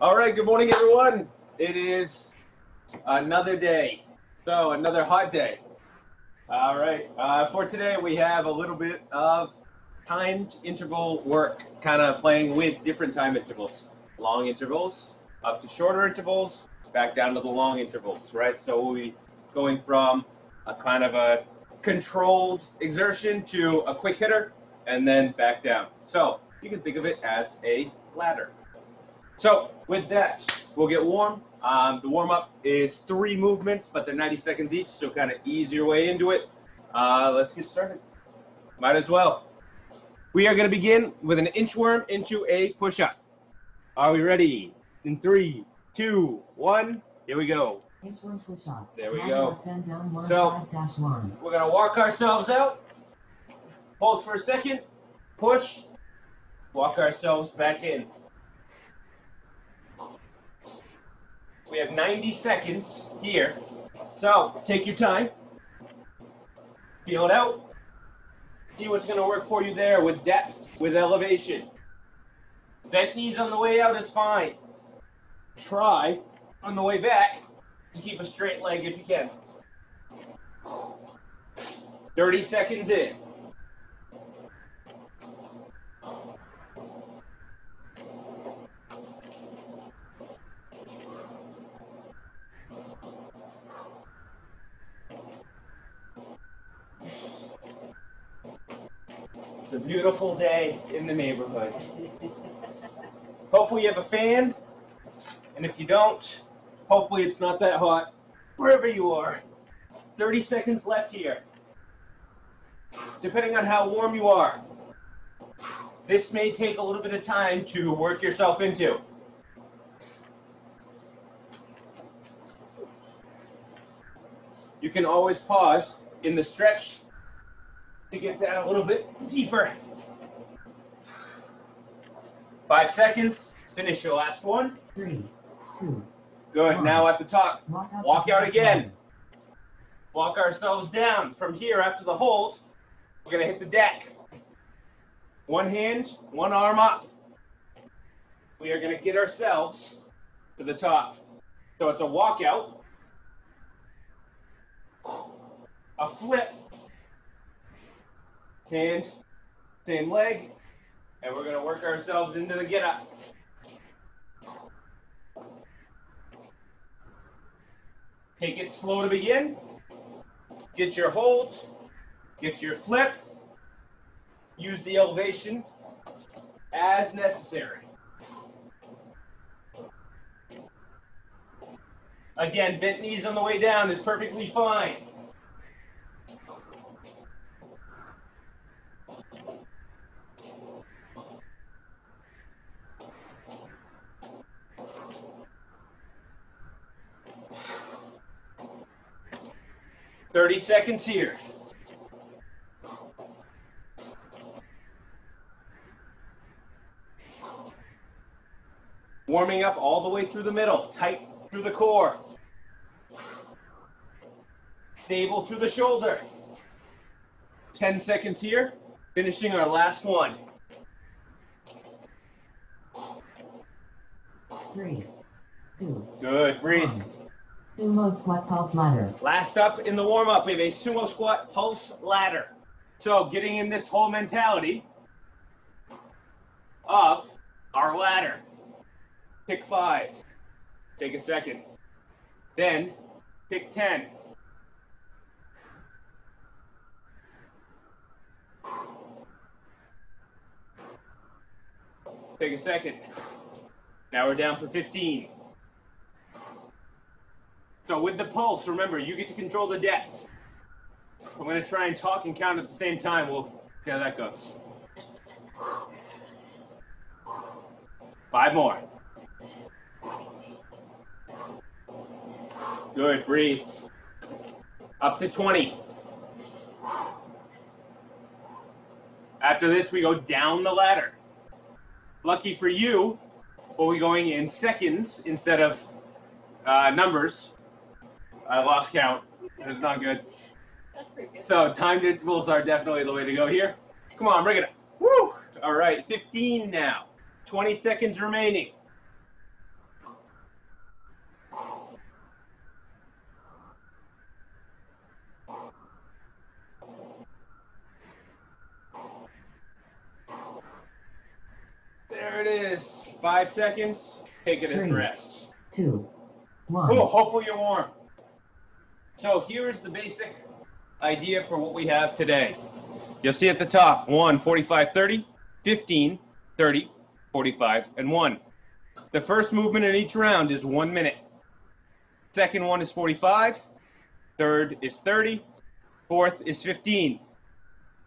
All right, good morning, everyone. It is another day, so another hot day. All right, for today we have a little bit of timed interval work, kind of playing with different time intervals. Long intervals, up to shorter intervals, back down to the long intervals, right? So we'll be going from a kind of a controlled exertion to a quick hitter, and then back down. So you can think of it as a ladder. So with that, we'll get warm. The warm-up is 3 movements, but they're 90 seconds each, so kind of ease your way into it. Let's get started. Might as well. We are going to begin with an inchworm into a push-up. Are we ready? In 3, 2, 1, here we go. Inchworm push-up. There we go. So we're going to walk ourselves out, hold for a second, push, walk ourselves back in. We have 90 seconds here, so take your time, feel it out, see what's going to work for you there with depth, with elevation. Bent knees on the way out is fine. Try on the way back to keep a straight leg if you can. 30 seconds in. It's a beautiful day in the neighborhood. Hopefully you have a fan, and if you don't, hopefully it's not that hot wherever you are. 30 seconds left here. Depending on how warm you are, this may take a little bit of time to work yourself into. You can always pause in the stretch to get that a little bit deeper. 5 seconds. Finish your last one. 3, 2. Good. 1. Now at the top, walk out again. 1. Walk ourselves down. From here, after the hold, we're going to hit the deck. One hand, one arm up. We are going to get ourselves to the top. So it's a walkout, a flip, hand, same leg, and we're going to work ourselves into the get up. Take it slow to begin. Get your hold, get your flip, use the elevation as necessary. Again, bent knees on the way down is perfectly fine. "30 seconds here. Warming up all the way through the middle, tight through the core. Stable through the shoulder. 10 seconds here, finishing our last one. 3, 2. Good, breathe. 1. Sumo squat pulse ladder. Last up in the warm-up, we have a sumo squat pulse ladder. So getting in this whole mentality of our ladder. Pick 5. Take a second. Then pick 10. Take a second. Now we're down for 15. So with the pulse, remember, you get to control the depth. I'm going to try and talk and count at the same time. We'll see how that goes. 5 more. Good, breathe. Up to 20. After this, we go down the ladder. Lucky for you, we'll be going in seconds instead of numbers. I lost count. It's not good. That's pretty good. So timed intervals are definitely the way to go here. Come on, bring it up. Woo! All right, 15 now. 20 seconds remaining. is 5 seconds. Take it as 3, rest. 2, 1. Oh, hopefully you're warm. So here is the basic idea for what we have today. You'll see at the top, 1, 45, 30, 15, 30, 45, and 1. The first movement in each round is 1 minute. Second one is 45. Third is 30. Fourth is 15.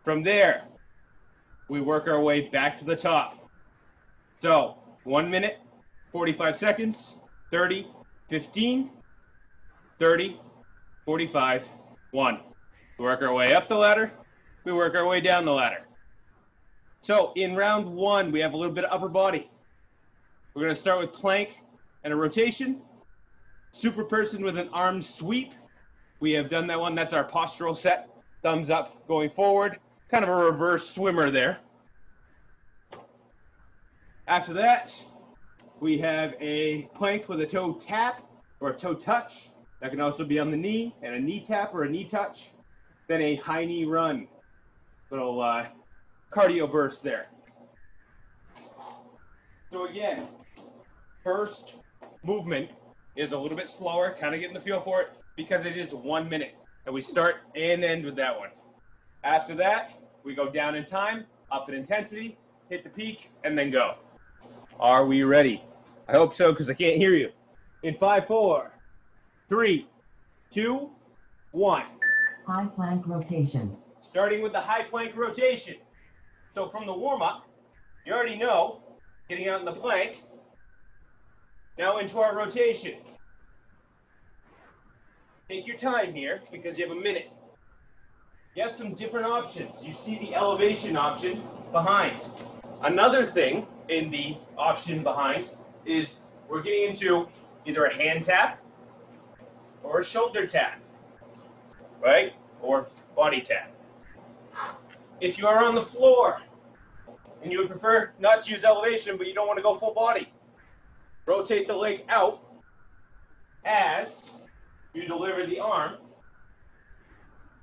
From there, we work our way back to the top. So 1 minute, 45 seconds, 30, 15, 30, 45, 1. We work our way up the ladder. We work our way down the ladder. So in round 1, we have a little bit of upper body. We're going to start with plank and a rotation. Super person with an arm sweep. We have done that one. That's our postural set. Thumbs up going forward. Kind of a reverse swimmer there. After that, we have a plank with a toe tap or a toe touch. That can also be on the knee, and a knee tap or a knee touch. Then a high knee run. Little cardio burst there. So again, first movement is a little bit slower, kind of getting the feel for it, because it is 1 minute. And we start and end with that one. After that, we go down in time, up in intensity, hit the peak, and then go. Are we ready? I hope so, because I can't hear you. In 5, 4, 3, 2, 1. High plank rotation. Starting with the high plank rotation. So from the warm-up, you already know, getting out in the plank. Now into our rotation. Take your time here because you have a minute. You have some different options. You see the elevation option behind. Another thing in the option behind is we're getting into either a hand tap or a shoulder tap, right? Or body tap. If you are on the floor and you would prefer not to use elevation, but you don't want to go full body, rotate the leg out as you deliver the arm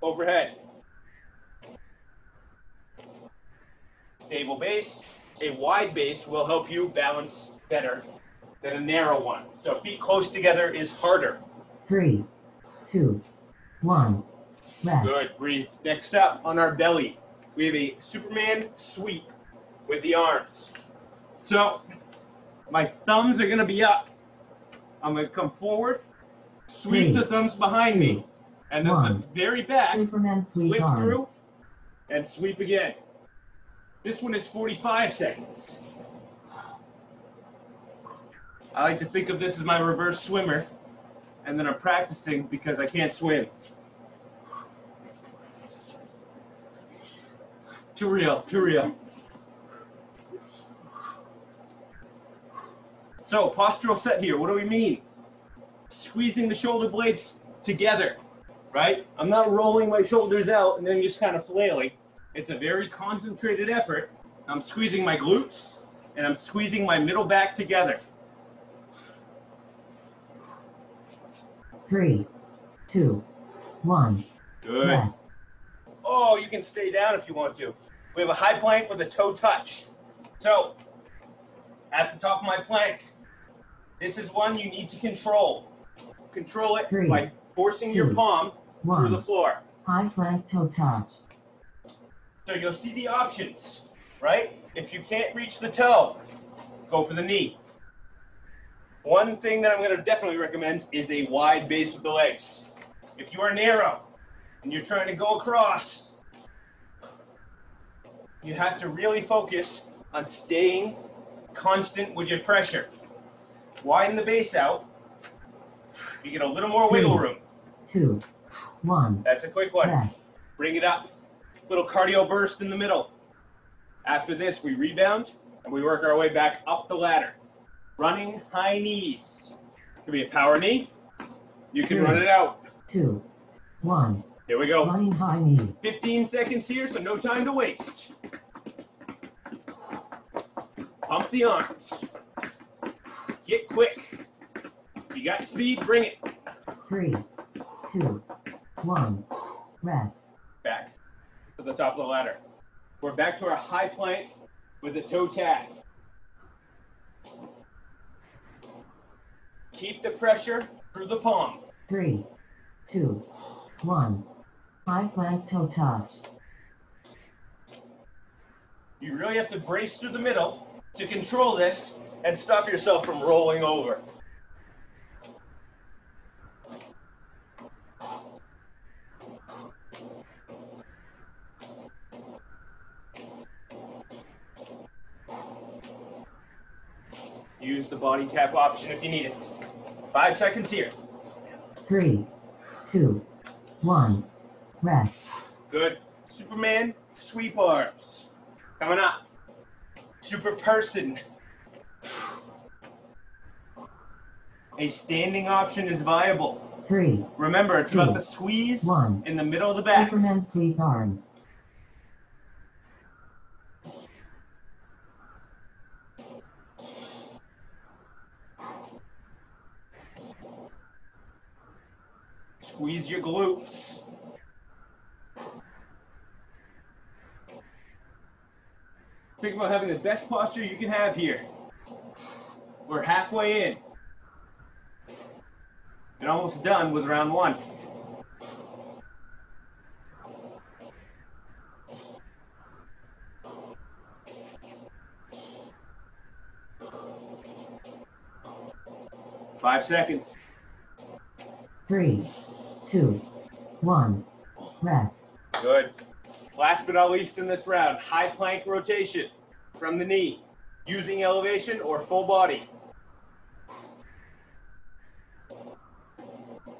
overhead. Stable base. A wide base will help you balance better than a narrow one. So feet close together is harder. 3, 2, 1. Rest. Good, breathe. Next up, on our belly, we have a Superman sweep with the arms. So my thumbs are going to be up. I'm going to come forward, sweep 3, the thumbs behind me, and then the 1. very back, Superman sweep flip arms. through, and sweep again. This one is 45 seconds. I like to think of this as my reverse swimmer, and then I'm practicing because I can't swim. Too real, too real. So, postural set here, what do we mean? Squeezing the shoulder blades together, right? I'm not rolling my shoulders out and then just kind of flailing. It's a very concentrated effort. I'm squeezing my glutes and I'm squeezing my middle back together. 3, 2, 1. Good. Rest. Oh, you can stay down if you want to. We have a high plank with a toe touch. So, at the top of my plank, this is one you need to control. Control it 3, by forcing your 2, palm through 1. the floor. High plank toe touch. So you'll see the options, right? If you can't reach the toe, go for the knee. One thing that I'm going to definitely recommend is a wide base with the legs. If you are narrow and you're trying to go across, you have to really focus on staying constant with your pressure. Widen the base out. You get a little more wiggle room. 2, 1. That's a quick one. Rest. Bring it up. Little cardio burst in the middle. After this, we rebound and we work our way back up the ladder. Running high knees. Could be a power knee. You can 3, run it out. 2, 1. Here we go. Running high knees. 15 seconds here, so no time to waste. Pump the arms. Get quick. You got speed, bring it. 3, 2, 1. Rest. Back to the top of the ladder. We're back to our high plank with a toe tap. Keep the pressure through the palm. 3, 2, 1. High plank toe touch. You really have to brace through the middle to control this and stop yourself from rolling over. Use the body tap option if you need it. 5 seconds here. 3, 2, 1. Rest. Good. Superman sweep arms. Coming up. Super person. A standing option is viable. 3, Remember, it's about the squeeze 1. in the middle of the back. Superman sweep arms. Squeeze your glutes. Think about having the best posture you can have here. We're halfway in. And almost done with round 1. Five seconds. 3, 2, 1. Rest. Good. Last but not least in this round, high plank rotation from the knee, using elevation or full body.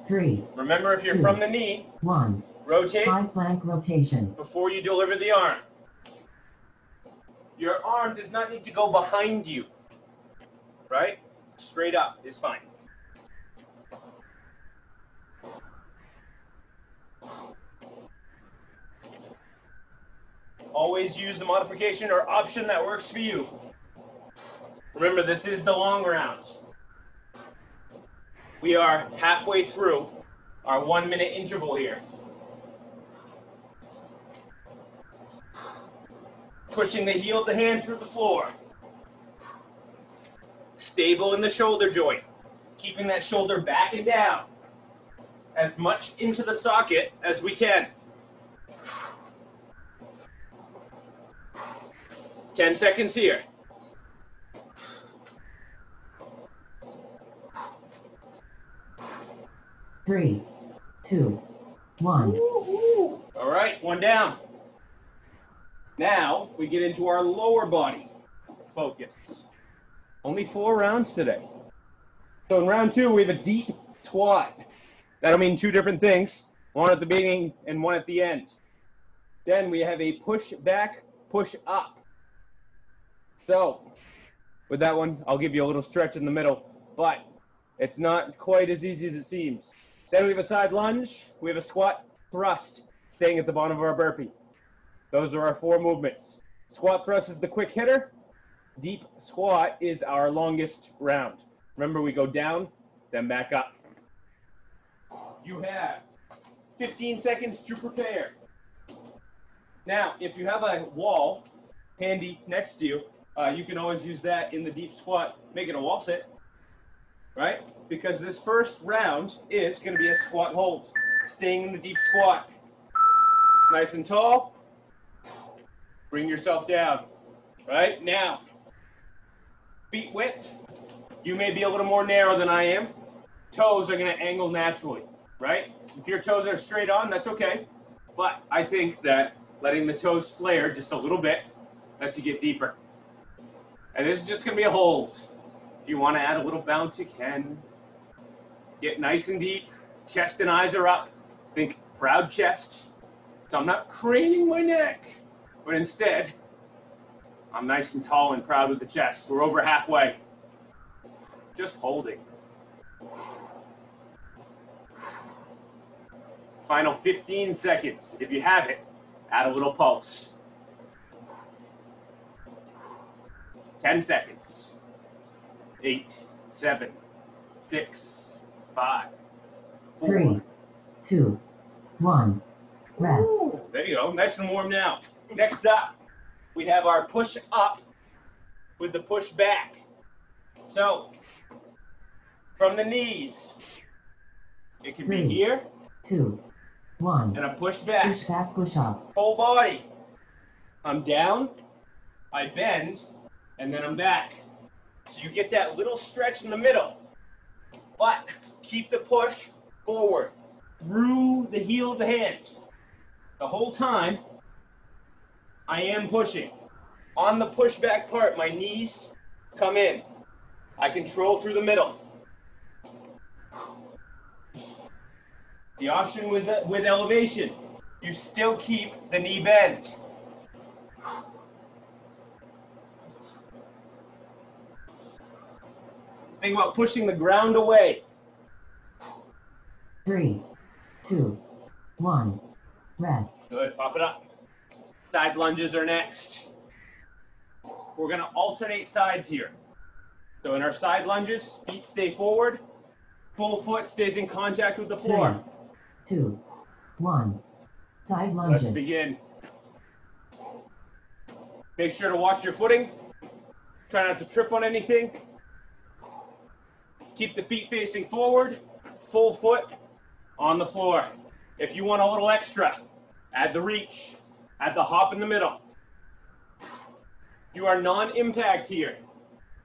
3, Remember, if you're 2, from the knee, 1. rotate High plank rotation. before you deliver the arm. Your arm does not need to go behind you, right? Straight up is fine. Always use the modification or option that works for you. Remember, this is the long round. We are halfway through our 1 minute interval here. Pushing the heel of the hand through the floor. Stable in the shoulder joint. Keeping that shoulder back and down. As much into the socket as we can. 10 seconds here. Three, 2, 1. All right, one down. Now we get into our lower body focus. Only 4 rounds today. So in round 2, we have a deep squat. That'll mean 2 different things, one at the beginning and one at the end. Then we have a push back, push up. So with that one, I'll give you a little stretch in the middle, but it's not quite as easy as it seems. Then we have a side lunge, we have a squat thrust, staying at the bottom of our burpee. Those are our 4 movements. Squat thrust is the quick hitter. Deep squat is our longest round. Remember, we go down, then back up. You have 15 seconds to prepare. Now, if you have a wall handy next to you, you can always use that in the deep squat, make it a wall sit, right? Because this first round is going to be a squat hold, staying in the deep squat. Nice and tall. Bring yourself down, right? Now, feet width. You may be a little more narrow than I am. Toes are going to angle naturally, right? If your toes are straight on, that's okay. But I think that letting the toes flare just a little bit lets you get deeper. And this is just going to be a hold. If you want to add a little bounce, you can. Get nice and deep. Chest and eyes are up. Think proud chest. So I'm not craning my neck, but instead, I'm nice and tall and proud with the chest. We're over halfway. Just holding. Final 15 seconds. If you have it, add a little pulse. 10 seconds. 8, 7, 6, 5, 4. 3, 2, 1. Rest. There you go. Nice and warm now. Next up, we have our push up with the push back. So, from the knees. It can be 3, here 2, 1. and a push back. Push back, push up. Full body. I'm down, I bend, and then I'm back. So you get that little stretch in the middle. But keep the push forward through the heel of the hand. The whole time, I am pushing. On the pushback part, my knees come in. I control through the middle. The option with elevation, you still keep the knee bend. Think about pushing the ground away. 3, 2, 1. Rest. Good, pop it up. Side lunges are next. We're gonna alternate sides here. So in our side lunges, feet stay forward, full foot stays in contact with the floor. 3, 2, 1. Side lunges. Let's begin. Make sure to watch your footing. Try not to trip on anything. Keep the feet facing forward, full foot on the floor. If you want a little extra, add the reach, add the hop in the middle. You are non-impact here.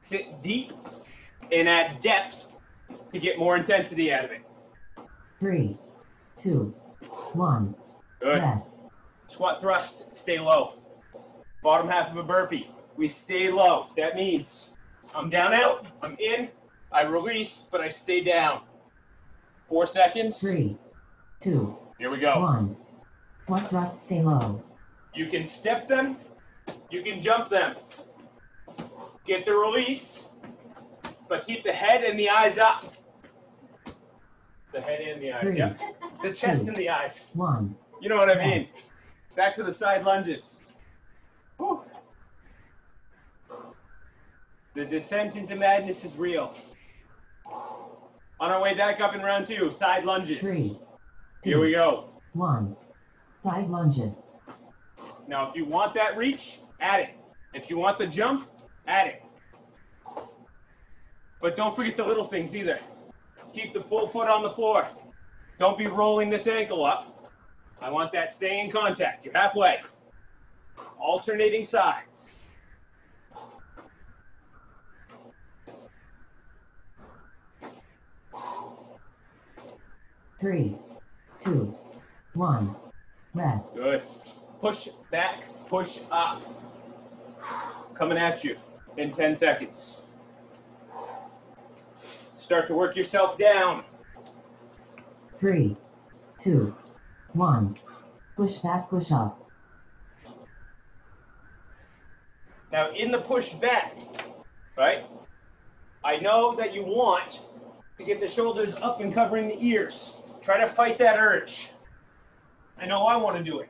Sit deep and add depth to get more intensity out of it. 3, 2, 1. Good. Rest. Squat thrust, stay low. Bottom half of a burpee, we stay low. That means I'm down out, I'm in, I release, but I stay down. 4 seconds. 3, 2, Here we go. 1. Squat thrust, stay low. You can step them, you can jump them. Get the release, but keep the head and the eyes up. The head and the eyes, 3, yeah. The chest 2, and the eyes. 1. You know what I mean. Back to the side lunges. Whew. The descent into madness is real. On our way back up in round 2, side lunges. 3, 2, Here we go. 1. Side lunges. Now, if you want that reach, add it. If you want the jump, add it. But don't forget the little things either. Keep the full foot on the floor. Don't be rolling this ankle up. I want that staying in contact. You're halfway. Alternating sides. Three, 2, 1. Rest. Good. Push back, push up. Coming at you in 10 seconds. Start to work yourself down. 3, 2, 1. Push back, push up. Now in the push back, right? I know that you want to get the shoulders up and covering the ears. Try to fight that urge. I know I want to do it.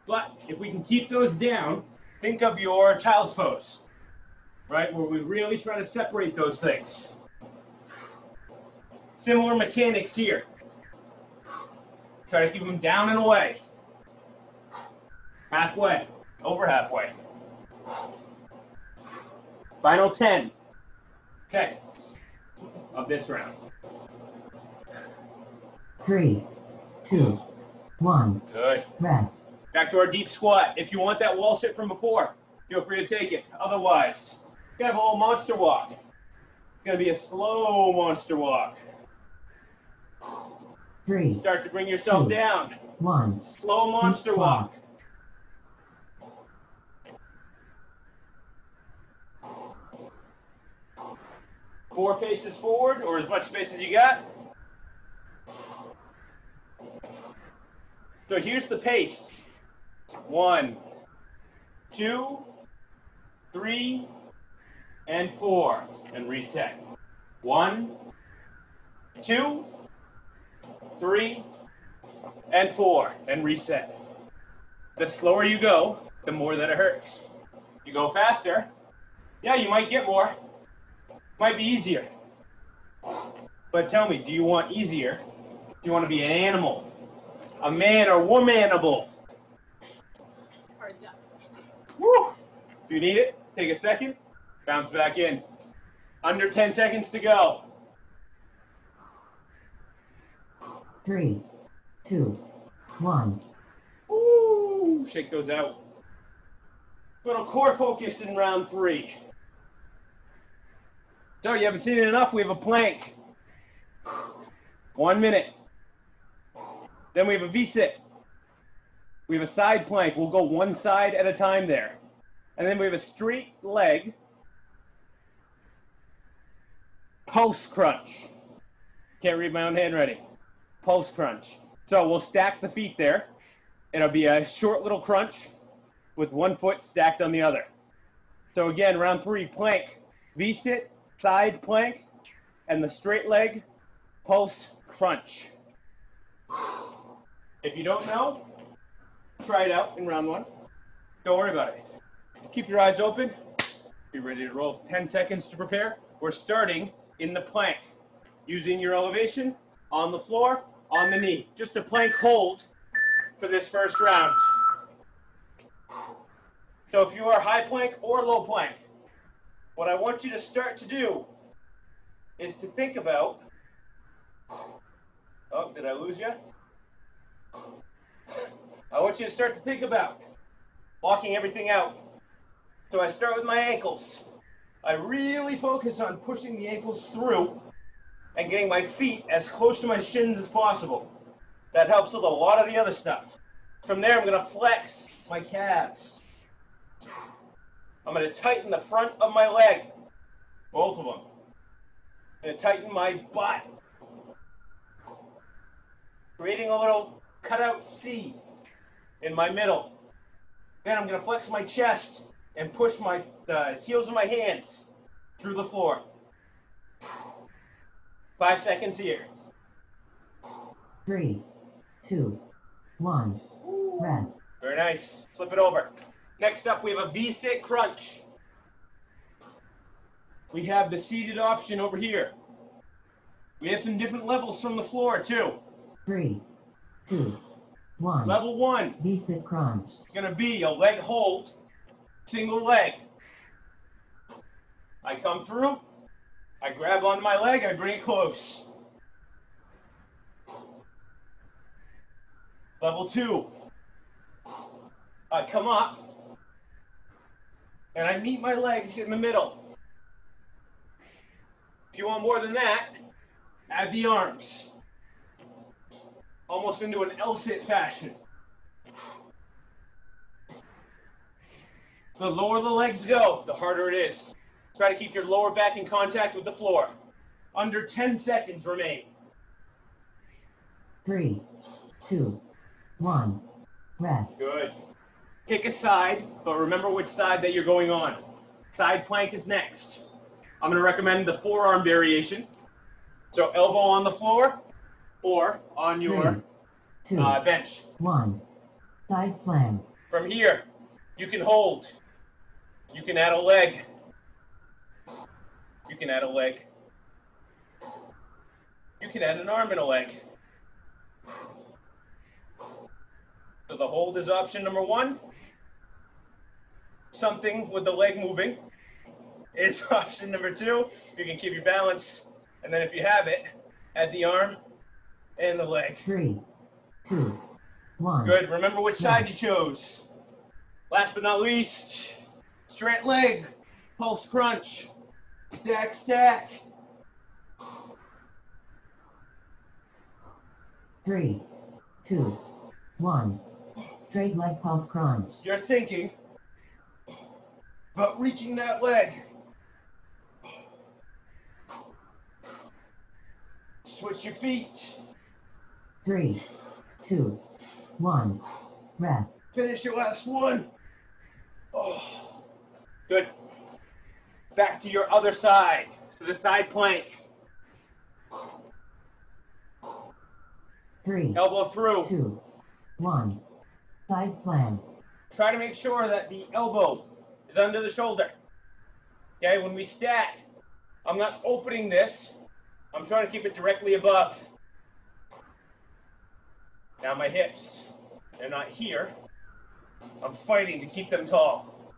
But if we can keep those down, think of your child's pose, right? Where we really try to separate those things. Similar mechanics here. Try to keep them down and away. Halfway, over halfway. Final 10 seconds of this round. 3, 2, 1. Good. Rest. Back to our deep squat. If you want that wall sit from before, feel free to take it. Otherwise, you can have a little monster walk. It's going to be a slow monster walk. 3, Start to bring yourself 2, down. 1. Slow monster Deep walk. squat. Four paces forward, or as much space as you got. So here's the pace. 1, 2, 3, and 4. And reset. 1, 2, 3, and 4. And reset. The slower you go, the more that it hurts. You go faster, yeah, you might get more. Might be easier. But tell me, do you want easier? Do you want to be an animal? A man or womanable? Woo! If you need it, take a second, bounce back in. Under 10 seconds to go. 3, 2, 1. Ooh, shake those out. Little core focus in round 3. So you haven't seen it enough. We have a plank. 1 minute. Then we have a V-sit. We have a side plank. We'll go one side at a time there. And then we have a straight leg pulse crunch. Can't read my own handwriting. Pulse crunch. So we'll stack the feet there. It'll be a short little crunch with one foot stacked on the other. So again, round 3, plank, V-sit, side plank, and the straight leg pulse crunch. If you don't know, try it out in round 1. Don't worry about it. Keep your eyes open. Be ready to roll. 10 seconds to prepare. We're starting in the plank, using your elevation on the floor, on the knee. Just a plank hold for this first round. So if you are high plank or low plank, what I want you to start to do is to think about, oh, did I lose you? I want you to start to think about walking everything out. So I start with my ankles. I really focus on pushing the ankles through and getting my feet as close to my shins as possible. That helps with a lot of the other stuff. From there, I'm going to flex my calves. I'm going to tighten the front of my leg, both of them. I'm going to tighten my butt, creating a little cutout C in my middle. Then I'm going to flex my chest and push the heels of my hands through the floor. 5 seconds here. 3, 2, 1. Rest. Very nice. Flip it over. Next up, we have a V-sit crunch. We have the seated option over here. We have some different levels from the floor, too. 3, 2, 1. Level 1 V-sit crunch. is going to be a leg hold, single leg. I come through, I grab onto my leg, I bring it close. Level 2, I come up, and I meet my legs in the middle. If you want more than that, add the arms. Almost into an L-sit fashion. The lower the legs go, the harder it is. Try to keep your lower back in contact with the floor. Under 10 seconds remain. 3, 2, 1. Rest. Good. Pick a side, but remember which side that you're going on. Side plank is next. I'm going to recommend the forearm variation. So elbow on the floor or on your 3, 2, bench. 1. Side plank. From here, you can hold. You can add a leg. You can add a leg. You can add an arm and a leg. So the hold is option number 1. Something with the leg moving is option number 2. You can keep your balance. And then if you have it, add the arm and the leg. 3, 2, 1. Good. Remember which side you chose. Last but not least, straight leg, pulse crunch, stack, stack. 3, 2, 1. Straight leg pulse crunch. You're thinking about reaching that leg. Switch your feet. 3, 2, 1. Rest. Finish your last one. Oh. Good. Back to your other side, to the side plank. 3, Elbow through. 2, 1. Side plank. Try to make sure that the elbow is under the shoulder. Okay, when we stack, I'm not opening this. I'm trying to keep it directly above. Now my hips, they're not here. I'm fighting to keep them tall.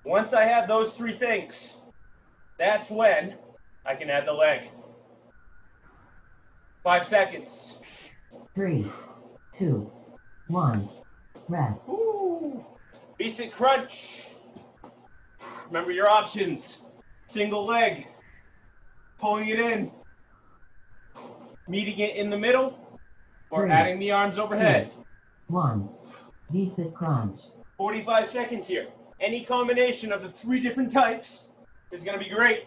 Once I have those 3 things, that's when I can add the leg. 5 seconds. 3, 2, 1. Rest. Woo. Basic crunch. Remember your options. Single leg. Pulling it in. Meeting it in the middle. Or 3, adding the arms overhead. 2, 1. Basic crunch. 45 seconds here. Any combination of the 3 different types is going to be great.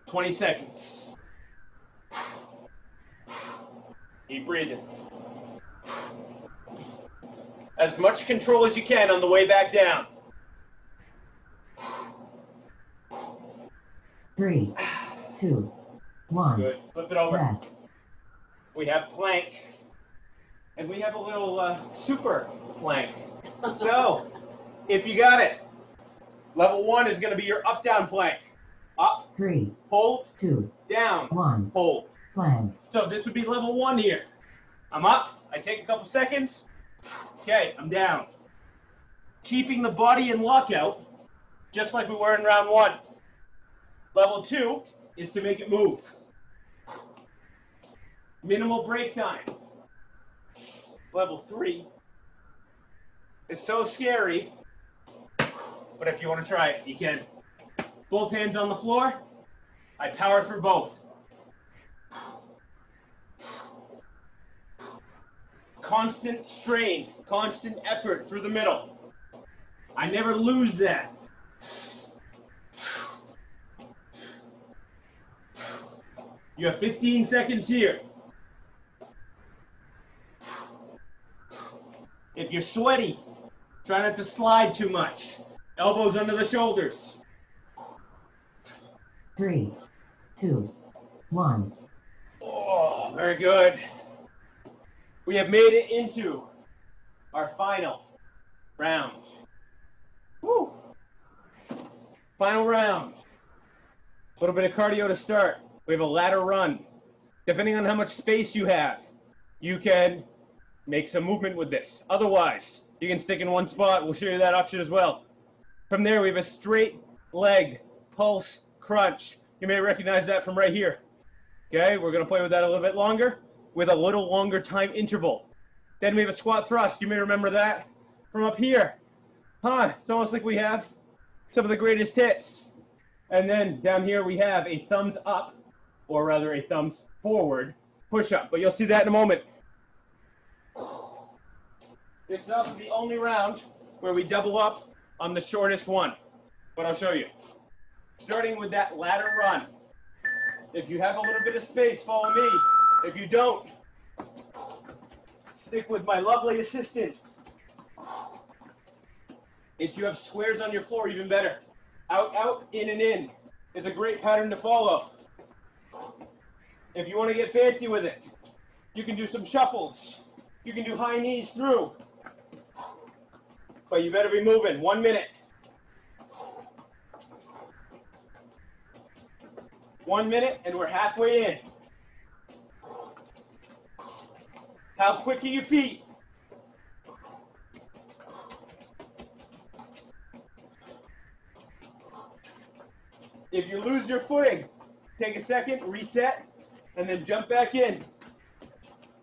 "20 seconds. Keep breathing. As much control as you can on the way back down. 3, 2, 1. Good. Flip it over. Rest. We have plank. And we have a little super plank. So, if you got it, level 1 is going to be your up-down plank. Up, 3, hold, 2, down, 1. hold. Plank. So this would be level 1 here. I'm up, I take a couple seconds. Okay, I'm down. Keeping the body in lockout, just like we were in round 1. Level 2 is to make it move. Minimal break time. Level 3 is so scary, but if you want to try it, you can. Both hands on the floor. I power through both. Constant strain, constant effort through the middle. I never lose that. You have 15 seconds here. If you're sweaty, try not to slide too much. Elbows under the shoulders. 3, 2, 1. Oh, very good. We have made it into our final round. Woo. Final round. A little bit of cardio to start. We have a ladder run. Depending on how much space you have, you can make some movement with this. Otherwise, you can stick in one spot. We'll show you that option as well. From there, we have a straight leg pulse crunch. You may recognize that from right here. Okay, we're going to play with that a little bit longer with a little longer time interval. Then we have a squat thrust. You may remember that from up here. It's almost like we have some of the greatest hits. And then down here we have a thumbs up, or rather a thumbs forward push-up. But you'll see that in a moment. This is also the only round where we double up on the shortest one. But I'll show you. Starting with that ladder run. If you have a little bit of space, follow me. If you don't, stick with my lovely assistant. If you have squares on your floor, even better. Out, out, in, and in is a great pattern to follow. If you want to get fancy with it, you can do some shuffles. You can do high knees through. But you better be moving. 1 minute. 1 minute, and we're halfway in. How quick are your feet? If you lose your footing, take a second, reset, and then jump back in.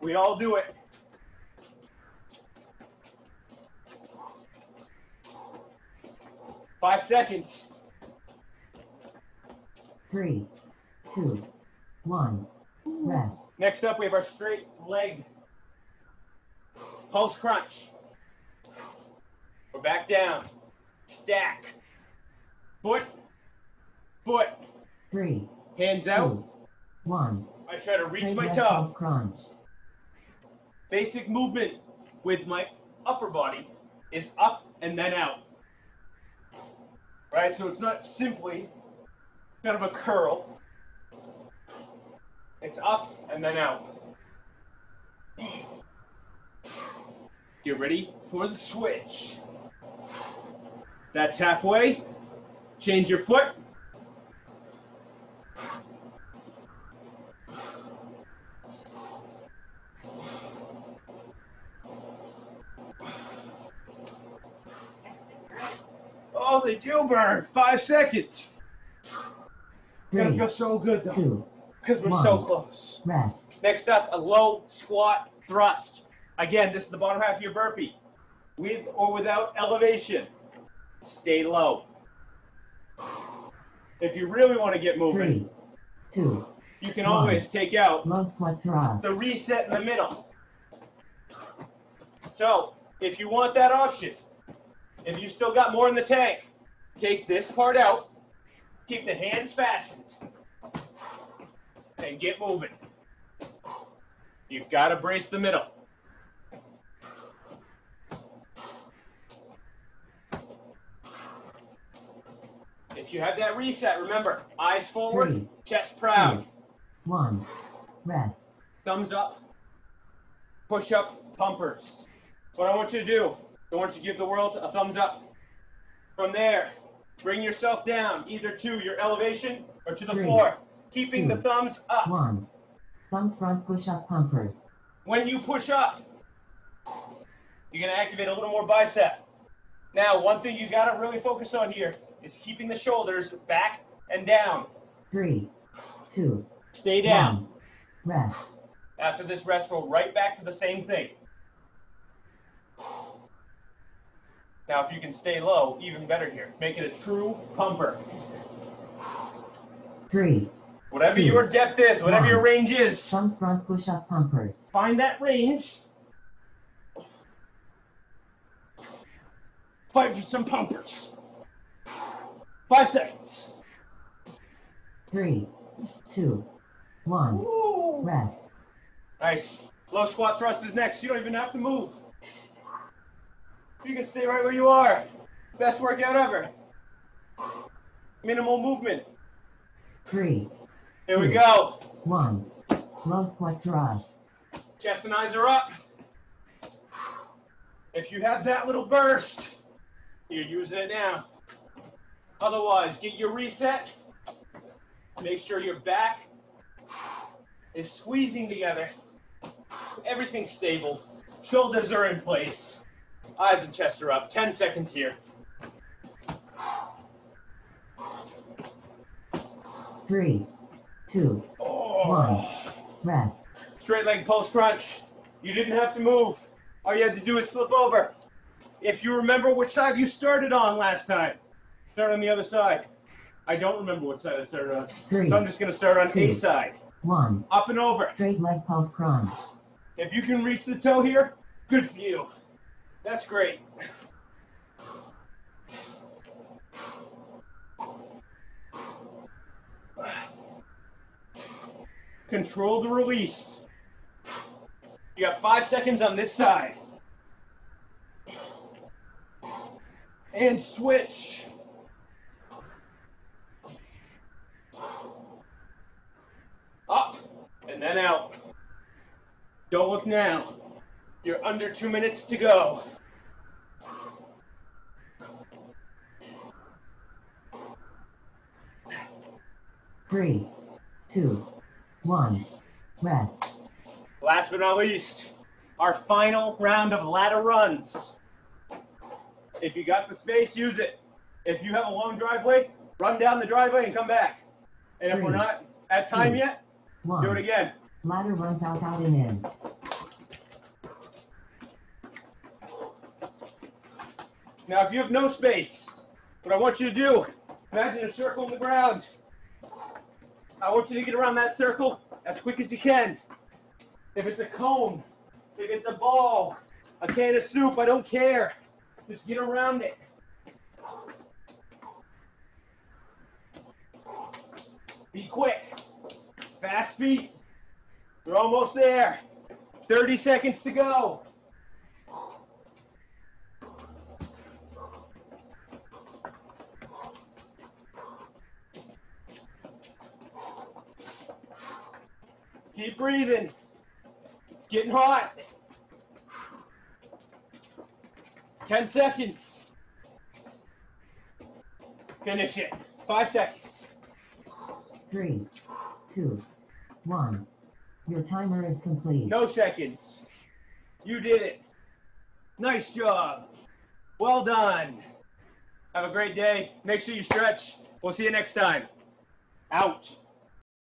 We all do it. Five seconds. 3, 2, 1. Rest. Next up, we have our straight leg pulse crunch. We're back down. Stack. Foot. Foot. 3, Hands out. 2, 1. I try to reach Straight my leg toe. pulse crunch. Basic movement with my upper body is up and then out. Right? So it's not simply kind of a curl. It's up and then out. Get ready for the switch. That's halfway. Change your foot. Oh, they do burn. 5 seconds. It's gonna 3, feel so good though, 2, because we're so 1. close. Rest. Next up, a low squat thrust. Again, this is the bottom half of your burpee. With or without elevation. Stay low. If you really want to get moving, 3, 2, you can 1. always take out Low squat thrust. the reset in the middle. So, if you want that option, if you still got more in the tank, take this part out, keep the hands fastened, and get moving. You've got to brace the middle. If you have that reset, remember, eyes forward, 3, chest proud. 2, 1. Rest. Thumbs up, push-up, pumpers. What I want you to do, I want you to give the world a thumbs up. From there, bring yourself down, either to your elevation or to the 3, floor, keeping 2, the thumbs up. 1. Thumbs front push-up pumpers. When you push up, you're going to activate a little more bicep. Now, one thing you got to really focus on here is keeping the shoulders back and down. 3, 2, Stay down. 1. Rest. After this rest, roll right back to the same thing. Now, if you can stay low, even better here. Make it a true pumper. 3, Whatever 2, your depth is, whatever 1. your range is, Thumbs front push-up pumpers. find that range. Fight for some pumpers. 5 seconds. 3, 2, 1. Woo. Rest. Nice. Low squat thrust is next. You don't even have to move. You can stay right where you are. Best workout ever. Minimal movement. 3, Here we 2, go. 1. Low squat thrust. Chest and eyes are up. If you have that little burst, you're using it now. Otherwise, get your reset. Make sure your back is squeezing together. Everything's stable. Shoulders are in place. Eyes and chest are up. 10 seconds here. 3, 2, 1. Rest. Straight leg post crunch. You didn't have to move. All you had to do is flip over. If you remember which side you started on last time, start on the other side. I don't remember what side I started on. 3, So I'm just going to start on 2, A side. 1. Up and over. Straight leg pulse crunch. If you can reach the toe here, good for you. That's great. Control the release. You got 5 seconds on this side. And switch. Up and then out. Don't look now. You're under 2 minutes to go. Three, 2, 1. Rest. Last but not least, our final round of ladder runs. If you got the space, use it. If you have a long driveway, run down the driveway and come back. And if we're 3, not at time 2, yet, 1. do it again. Ladder runs out, out, and in. Now, if you have no space, what I want you to do, imagine a circle in the ground. I want you to get around that circle as quick as you can. If it's a cone, if it's a ball, a can of soup, I don't care. Just get around it. Be quick. Fast feet. We're almost there. 30 seconds to go. Keep breathing. It's getting hot. 10 seconds. Finish it. 5 seconds. 3, 2, 1. Your timer is complete. No seconds. You did it. Nice job. Well done. Have a great day. Make sure you stretch. We'll see you next time. Out.